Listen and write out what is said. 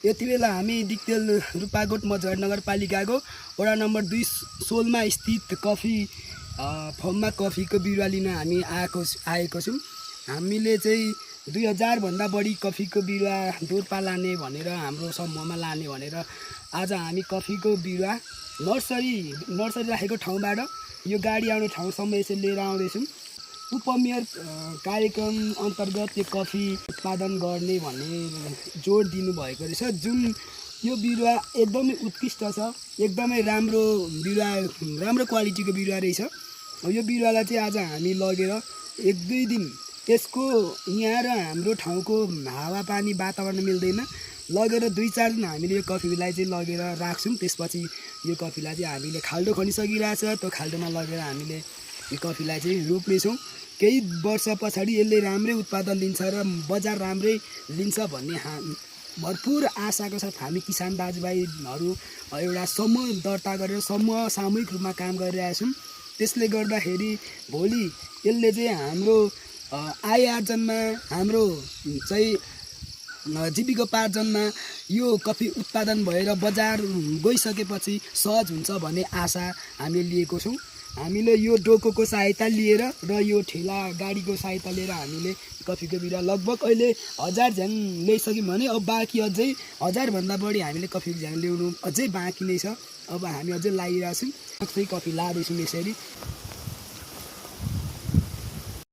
यति बेला हामी दिक्तेल रूपाकोट मझर नगरपालिकाको वडा नम्बर 216 मा स्थित कफी फर्ममा कफीको बिरुवा लिन हामी आएको छौँ। हामीले चाहिँ 2000 भन्दा बढी कफीको बिरुवा डोरपा लाने भनेर हाम्रो समूहमा लाने भनेर आज हामी कफीको बिरुवा नर्सरी राखेको ठाउँबाट यो गाडी आउने ठाउँसम्म यसरी लिएर आउँदैछौँ। उपमेयर कार्यक्रम अन्तर्गत यो कफी उत्पादन गर्ने भन्ने जोड दिनुभएको रहेछ। जुन यो बिरुवा एकदमै उत्कृष्ट छ, एकदमै राम्रो बिरुवा, राम्रो क्वालिटीको बिरुवा रहेछ। यो बिरुवालाई चाहिँ आज हामी लगेर 1-2 दिन यसको यहाँ र हाम्रो ठाउँको हावापानी वातावरण मिल्दैन, लगेर 2-4 दिन हामीले यो कफीलाई चाहिँ लगेर राख्छौँ। त्यसपछि यो कफीलाई चाहिँ हामीले खाल्डो खनिसकिरहेछ, त्यो खाल्डोमा लगेर हामीले यो कफीलाई चाहिँ रोप्नेछौँ। केही वर्ष पछाडि यसले राम्रै उत्पादन दिन्छ र बजार राम्रै लिन्छ भन्ने भरपुर आशाको साथ हामी किसान दाजुभाइहरू एउटा समूह दर्ता गरेर समूह सामूहिक रूपमा काम गरिरहेका छौँ। त्यसले गर्दाखेरि भोलि यसले चाहिँ हाम्रो आय आर्जनमा, हाम्रो चाहिँ जीविकोपार्जनमा यो कफी उत्पादन भएर बजार गइसकेपछि सहज हुन्छ भन्ने आशा हामीले लिएको छौँ। हामीले यो डोकोको सहायता लिएर र यो ठेला गाडीको सहायता लिएर हामीले कफीको बिरुवा लगभग अहिले 1000 झ्याङ ल्याइसक्यौँ भने अब बाँकी अझै 1000 भन्दा बढी हामीले कफीको झ्याङ ल्याउनु अझै बाँकी नै छ। अब हामी अझै लागिरहेछौँ, कफी लाँदैछौँ यसरी।